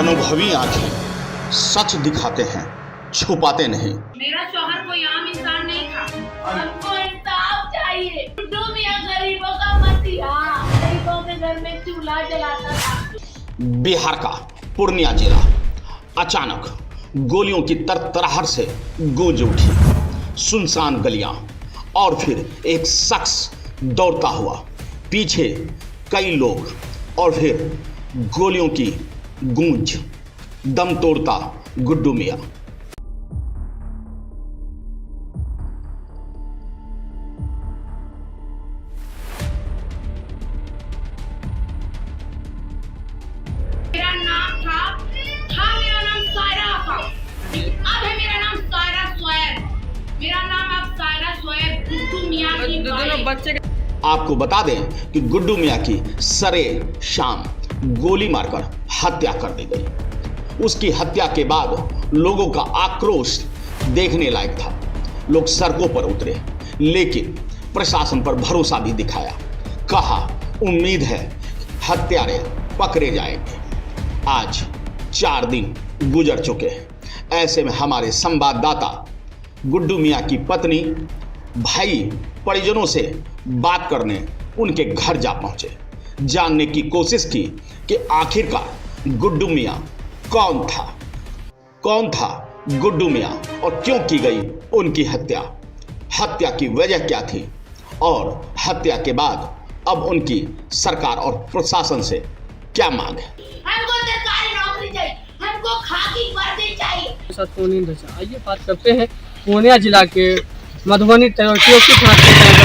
अनुभवी आंखें सच दिखाते हैं, छुपाते नहीं। मेरा शौहर कोई आम इंसान नहीं था। हमको इंसाफ चाहिए। गुड्डू मियां गरीबों का मसीहा, गरीबों के घर में चूल्हा जलाता था। बिहार का पूर्णिया जिला अचानक गोलियों की तरतराहट से गूंज उठी। सुनसान गलियां और फिर एक शख्स दौड़ता हुआ, पीछे कई लोग और फिर गोलियों की गूंज। दम तोड़ता गुड्डू मियां। मेरा नाम मेरा नाम सायरा था। अब है मेरा नाम सायरा सोएब। मेरा नाम अब सायरा सोएब गुड्डू मियां की बच्चे। आपको बता दें कि गुड्डू मियां की सरे शाम गोली मारकर हत्या कर दी गई। उसकी हत्या के बाद लोगों का आक्रोश देखने लायक था। लोग सड़कों पर उतरे, लेकिन प्रशासन पर भरोसा भी दिखाया। कहा उम्मीद है हत्यारे पकड़े जाएंगे। आज 4 दिन गुजर चुके हैं। ऐसे में हमारे संवाददाता गुड्डू मियां की पत्नी, भाई, परिजनों से बात करने उनके घर जा पहुंचे। जानने की कोशिश की कि आखिरकार गुड्डू मियां कौन था गुड्डू मियां और क्यों की गई उनकी हत्या की वजह क्या थी और हत्या के बाद अब उनकी सरकार और प्रशासन से क्या मांग है। हमको सरकारी नौकरी चाहिए, हमको खाकी वर्दी चाहिए। आइए बात करते हैं पूर्णिया जिला के मधुबनी टेरोटियों की थाना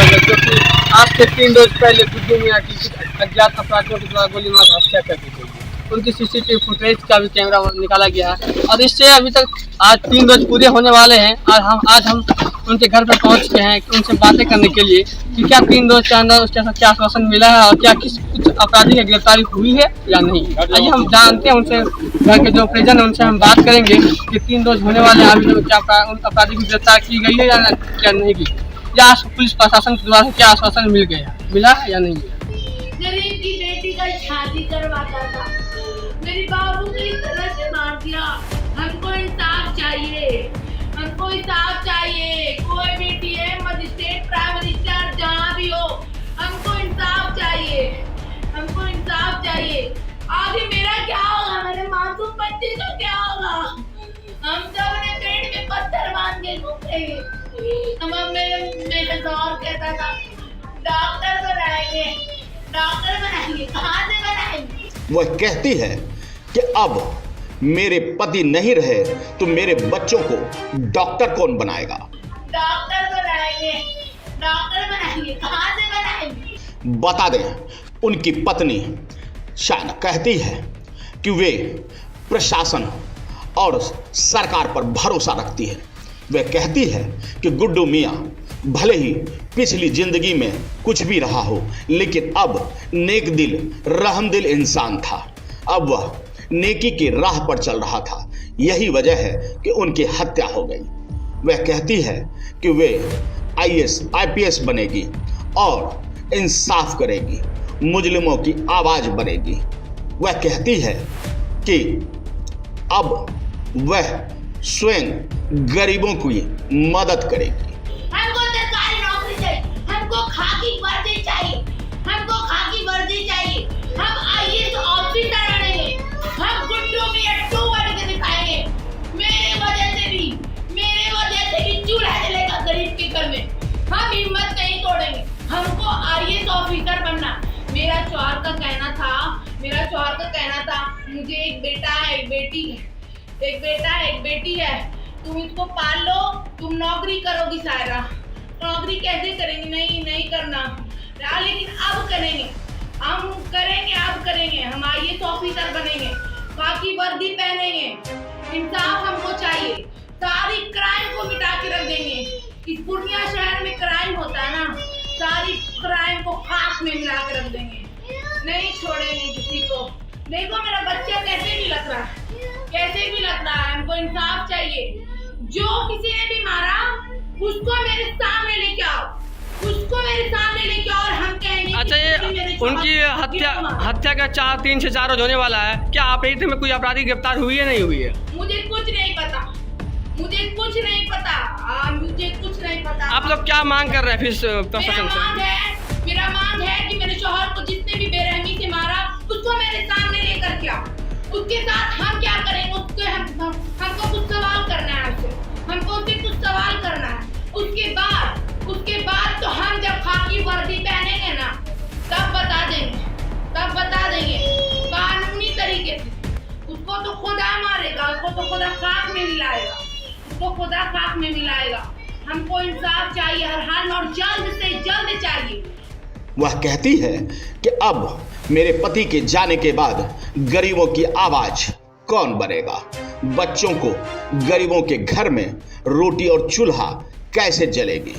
के जो कि आज से 3 रोज पहले गुड्डू मियां की अज्ञात अपराधियों के द्वारा गोली मार हत्या कर दी गई। उनकी सीसीटीवी फुटेज का भी कैमरा निकाला गया है और इससे अभी तक आज 3 रोज पूरे होने वाले हैं और आज हम उनके घर पर पहुंच गए हैं उनसे बातें करने के लिए कि क्या 3 रोज के अंदर उसके साथ क्या आश्वासन मिला है और क्या कुछ अपराधी की गिरफ्तारी हुई है या नहीं। आइए हम जानते हैं उनसे, घर के जो परिजन है उनसे हम बात करेंगे कि 3 रोज होने वाले हैं, अभी क्या अपराधी की गिरफ्तार की गई है या क्या नहीं की, या पुलिस प्रशासन के द्वारा क्या आश्वासन मिला है या नहीं। गरीब की बेटी का शादी करवाता था, मेरी बाबू को इस तरह से मार दिया। हमको इंसाफ चाहिए, हमको इंसाफ चाहिए। कोई भी डीएम, मजिस्ट्रेट, प्राइम मिनिस्टर जहाँ भी हो, हमको इंसाफ चाहिए, हमको इंसाफ चाहिए। आगे मेरा क्या होगा, मेरे मासूम बच्चे का क्या होगा। हम सब ने पेट में पत्थर बांध के घूमेंगे। मेरा दौर कहता था डॉक्टर बनाएंगे, कहाँ से बनाएंगे। वह कहती है कि अब मेरे पति नहीं रहे तो मेरे बच्चों को डॉक्टर कौन बनाएगा। डॉक्टर बनाएंगे, कहाँ से बनाएंगे। बता दें, उनकी पत्नी शायद कहती है कि वे प्रशासन और सरकार पर भरोसा रखती है। वह कहती है कि गुड्डू मियां भले ही पिछली जिंदगी में कुछ भी रहा हो, लेकिन अब नेक दिल, रहमदिल इंसान था। अब वह नेकी की राह पर चल रहा था। यही वजह है कि उनकी हत्या हो गई। वह कहती है कि वे IAS IPS बनेगी और इंसाफ करेगी, मुजरिमों की आवाज बनेगी। वह कहती है कि अब वह स्वयं गरीबों की मदद करेगी। हमको सरकारी नौकरी चाहिए, हमको खाकी वर्दी चाहिए, हमको खाकी वर्दी चाहिए। हम IAS ऑफिसर बनेंगे, हम गुड्डू मियां 2 बन के दिखाएंगे। मेरे वजह से भी चूल्हा जलेगा गरीब के घर में। हम हिम्मत नहीं तोड़ेंगे, हमको IAS ऑफिसर बनना। मेरा शौहर का कहना था मुझे एक बेटा है, एक बेटी है, एक बेटा है, एक बेटी है। तुम इसको पाल लो, तुम नौकरी करोगी सायरा। नौकरी कैसे करेंगे, नहीं करना, लेकिन अब करेंगे, अब करेंगे। हम IAS ऑफिसर बनेंगे, खाकी वर्दी पहनेंगे। इंसाफ हमको चाहिए, सारी क्राइम को मिटा के रख देंगे। इस पूर्णिया शहर में क्राइम होता है ना, सारी क्राइम को खाक में मिला के रख देंगे। नहीं छोड़ेंगे किसी को। देखो मेरा बच्चा कैसे भी लग रहा है, हमको इंसाफ चाहिए। जो किसी ने भी मारा उसको मेरे सामने लेके आओ, और हम कहेंगे अच्छा, कि मेरे उनकी हत्या का 3 से 4 रोज होने वाला है। क्या अपराधी में कोई अपराधी गिरफ्तार हुई है, नहीं हुई है? मुझे कुछ नहीं पता, मुझे कुछ नहीं पता, मुझे कुछ नहीं पता। आप लोग क्या मांग कर रहे हैं फिर प्रशासन से? मेरा मांग है कि मेरे शौहर को जितने भी बेरहमी से मारा उसको मेरे सामने लेकर के आओ। उसके साथ हम क्या करेंगे, उसके हमको कुछ सवाल करना है उससे, हमको उससे कुछ सवाल करना है। उसके बाद तो हम जब खाकी वर्दी पहनेंगे ना तब बता देंगे कानूनी तरीके से। उसको तो खुदा मारेगा, उसको तो खुदा खाक में मिलाएगा, हमको इंसाफ चाहिए हर हाल में, और जल्द से जल्द चाहिए। वह कहती है कि अब मेरे पति के जाने के बाद गरीबों की आवाज कौन बनेगा? बच्चों को गरीबों के घर में रोटी और चूल्हा कैसे जलेगी?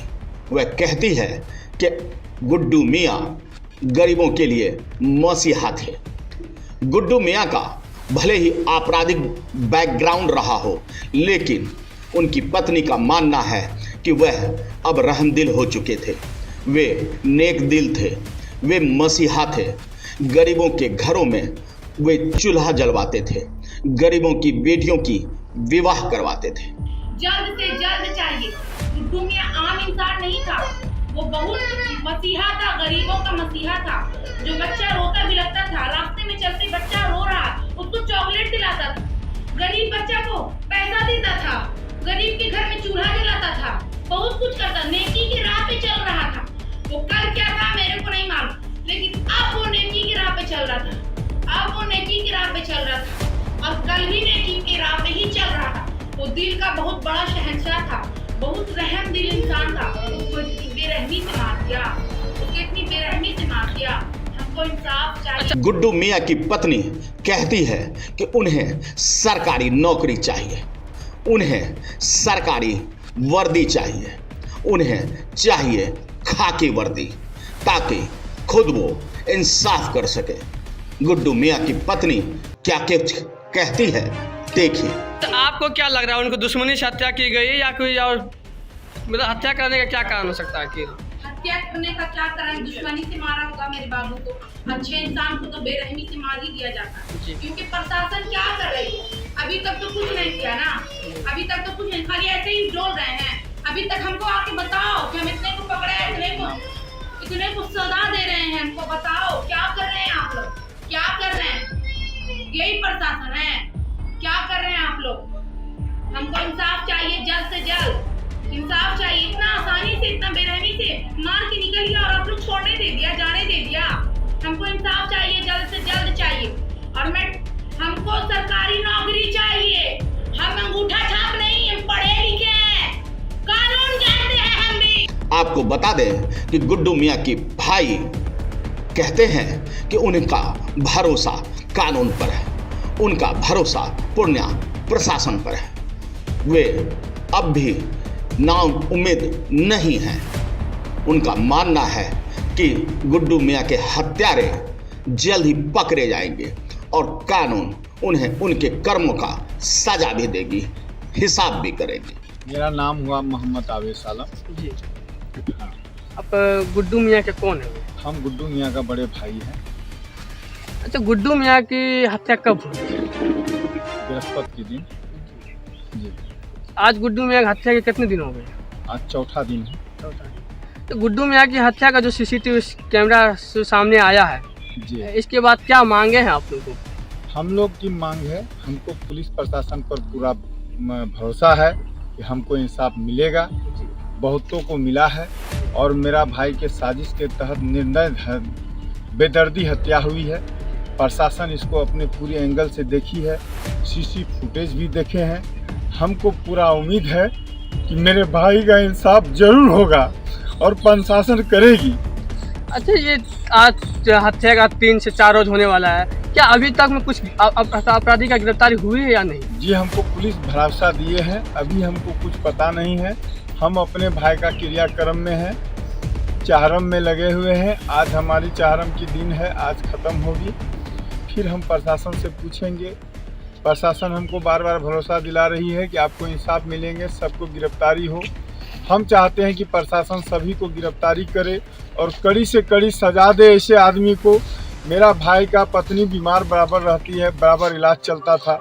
वह कहती है कि गुड्डू मियाँ गरीबों के लिए मसीहा थे। गुड्डू मियाँ का भले ही आपराधिक बैकग्राउंड रहा हो, लेकिन उनकी पत्नी का मानना है कि वह अब रहमदिल हो चुके थे। वे नेक दिल थे, वे मसीहा थे। गरीबों के घरों में वे चूल्हा जलवाते थे, गरीबों की बेटियों की विवाह करवाते थे। जल्द से जल्द चाहिए। गुड्डू मियां आम इंसान नहीं था, वो बहुत मसीहा था, गरीबों का मसीहा था। जो बच्चा रोता बिलखता था, रास्ते में चलते बच्चा रो रहा, उसको चॉकलेट दिलाता था, गरीब बच्चा को पैसा देता था, गरीब के घर में चूल्हा जलाता था, बहुत कुछ करता, नेकी की राह पे चल रहा था। वो कल क्या था मेरे को नहीं मालूम, लेकिन अब वो नेकी की राह पे चल रहा था, और कल भी नेकी की राह पे ही चल रहा था। वो दिल का बहुत बड़ा शहंशाह था, बहुत रहम दिल इंसान था। उसको इतनी बेरहमी से मार दिया, हमको इंसाफ चाहिए। गुड्डू मियाँ की पत्नी कहती है कि उन्हें सरकारी नौकरी चाहिए, उन्हें सरकारी वर्दी चाहिए, उन्हें चाहिए खाकी वर्दी, ताकि खुद वो इंसाफ कर सके। गुड्डू मियाँ की पत्नी क्या कहती है, देखिए। तो आपको क्या लग रहा है, उनको दुश्मनी से हत्या की गई है या कोई और, मतलब हत्या करने का क्या कारण हो सकता है? कि हत्या करने का क्या कारण, दुश्मनी से मारा होगा मेरे बाबू को। अच्छे इंसान को तो बेरहमी से मार ही दिया जाता है, क्योंकि प्रशासन क्या कर रही है? अभी तक तो कुछ नहीं किया ना, अभी तक तो कुछ नहीं, खाली ऐसे ही डोल रहे हैं। अभी तक हमको आके बताओ कि हम इतने को पकड़े, इतने को सजा दे रहे हैं, हमको बताओ क्या कर रहे हैं आप लोग, क्या कर रहे हैं? यही प्रशासन है, क्या कर रहे हैं आप लोग? हमको इंसाफ चाहिए, जल्द से जल्द इंसाफ चाहिए। इतना आसानी से, इतना बेरहमी से मार के निकल गया और आप लोग छोड़ने दे दिया, जाने दे दिया। हमको इंसाफ चाहिए, जल्द से जल्द चाहिए। और हमको सरकारी नौकरी चाहिए। हम अंगूठा छाप नहीं, हम पढ़े लिखे हैं, कानून जानते हैं हम भी। आपको बता दें कि गुड्डू मियाँ की भाई कहते हैं कि उनका भरोसा कानून पर है, उनका भरोसा पूर्णिया प्रशासन पर है। वे अब भी नाउम्मीद नहीं हैं। उनका मानना है कि गुड्डू मियाँ के हत्यारे जल्द ही पकड़े जाएंगे और कानून उन्हें उनके कर्मों का सजा भी देगी, हिसाब भी करेगी। मेरा नाम हुआ मोहम्मद आवेश आलम जी। हाँ। आप गुड्डू मियाँ के कौन है? हम गुड्डू मियाँ का बड़े भाई हैं। अच्छा, गुड्डू मियाँ की हत्या कब हुई? बृहस्पति के दिन जी। आज गुड्डू मियाँ की हत्या के कितने दिन हो गए? आज चौथा दिन है। तो गुड्डू मियाँ की हत्या का जो सीसीटीवी कैमरा सामने आया है जी, इसके बाद क्या मांगे हैं आप लोगों को? हम लोग की मांग है, हमको पुलिस प्रशासन पर पूरा भरोसा है कि हमको इंसाफ मिलेगा, बहुतों को मिला है। और मेरा भाई के साजिश के तहत निर्दय बेदर्दी हत्या हुई है। प्रशासन इसको अपने पूरे एंगल से देखी है, सीसी फुटेज भी देखे हैं। हमको पूरा उम्मीद है कि मेरे भाई का इंसाफ जरूर होगा और प्रशासन करेगी। अच्छा, ये आज हत्या का 3 से 4 रोज होने वाला है, क्या अभी तक में कुछ अपराधी का गिरफ्तारी हुई है या नहीं? जी, हमको पुलिस भरोसा दिए हैं, अभी हमको कुछ पता नहीं है। हम अपने भाई का क्रियाक्रम में हैं, चाहरम में लगे हुए हैं। आज हमारी चाहरम की दिन है, आज ख़त्म होगी, फिर हम प्रशासन से पूछेंगे। प्रशासन हमको बार बार भरोसा दिला रही है कि आपको इंसाफ मिलेंगे, सबको गिरफ्तारी हो। हम चाहते हैं कि प्रशासन सभी को गिरफ्तारी करे और कड़ी से कड़ी सजा दे ऐसे आदमी को। मेरा भाई का पत्नी बीमार बराबर रहती है, बराबर इलाज चलता था।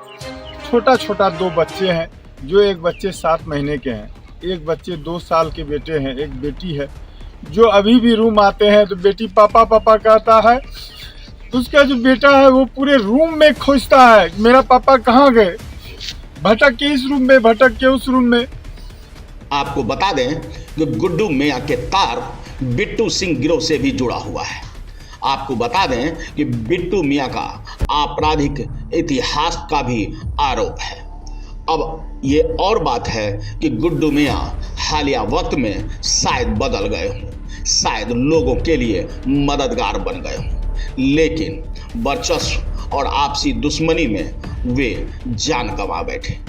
छोटा छोटा 2 बच्चे हैं, जो एक बच्चे 7 महीने के हैं, एक बच्चे 2 साल के बेटे हैं, एक बेटी है। जो अभी भी रूम आते हैं तो बेटी पापा पापा कहता है, उसका जो बेटा है वो पूरे रूम में खोजता है मेरा पापा कहाँ गए, भटक के इस रूम में, भटक के उस रूम में। आपको बता दें कि गुड्डू मियां के तार बिट्टू सिंह गिरोह से भी जुड़ा हुआ है। आपको बता दें कि बिट्टू मियां का आपराधिक इतिहास का भी आरोप है। अब ये और बात है कि गुड्डू मियां हालिया वक्त में शायद बदल गए हों, शायद लोगों के लिए मददगार बन गए हों, लेकिन वर्चस्व और आपसी दुश्मनी में वे जान गंवा बैठे।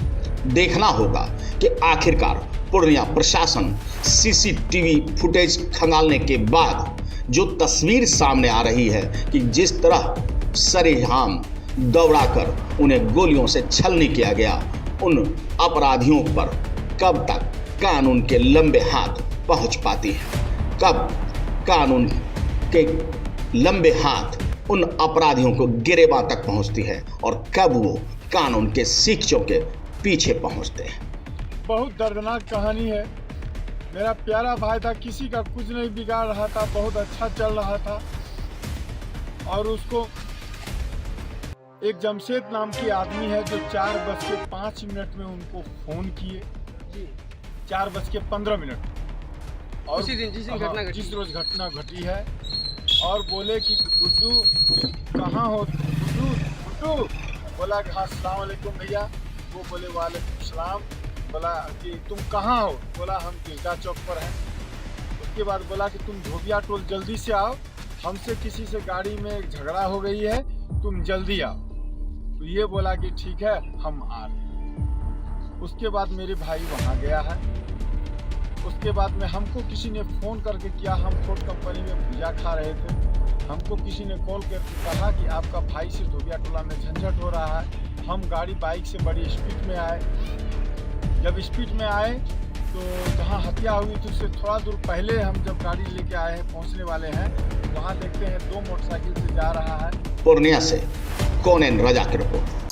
देखना होगा कि आखिरकार पूर्णिया प्रशासन सीसीटीवी फुटेज खंगालने के बाद जो तस्वीर सामने आ रही है कि जिस तरह सरेआम दौड़ाकर उन्हें गोलियों से छलनी किया गया, उन अपराधियों पर कब तक कानून के लंबे हाथ पहुंच पाती है, कब कानून के लंबे हाथ उन अपराधियों को गिरेबां तक पहुंचती है और कब वो कानून के शिक्षों के पीछे पहुंचते हैं। बहुत दर्दनाक कहानी है। मेरा प्यारा भाई था, किसी का कुछ नहीं बिगाड़ रहा था, बहुत अच्छा चल रहा था। और उसको एक जमशेद नाम की आदमी है जो 4:05 में उनको फोन किए, 4:15 और उसी दिन जिस रोज घटना घटी है, और बोले कि गुड्डू कहाँ हो, गुड्डू बोला कि हाँ अस्सलाम वालेकुम भैया। वो बोले वालेकुम सलाम। बोला कि तुम कहाँ हो, बोला हम गिरजा चौक पर हैं। उसके बाद बोला कि तुम धोबिया टोल जल्दी से आओ, हमसे किसी से गाड़ी में झगड़ा हो गई है, तुम जल्दी आओ। तो ये बोला कि ठीक है हम आ रहे। उसके बाद मेरे भाई वहाँ गया है। उसके बाद में हमको किसी ने फ़ोन करके किया, हम फोर्ट कंपनी में भुजिया खा रहे थे। हमको किसी ने कॉल करके कहा कि आपका भाई से धोबिया टोला में झंझट हो रहा है। हम गाड़ी बाइक से बड़ी स्पीड में आए। जब स्पीड में आए तो जहाँ हत्या हुई थी उससे थोड़ा दूर पहले हम जब गाड़ी लेके आए हैं, पहुँचने वाले हैं, वहाँ देखते हैं 2 मोटरसाइकिल से जा रहा है। पूर्णिया से कौन रजा की रिपोर्ट।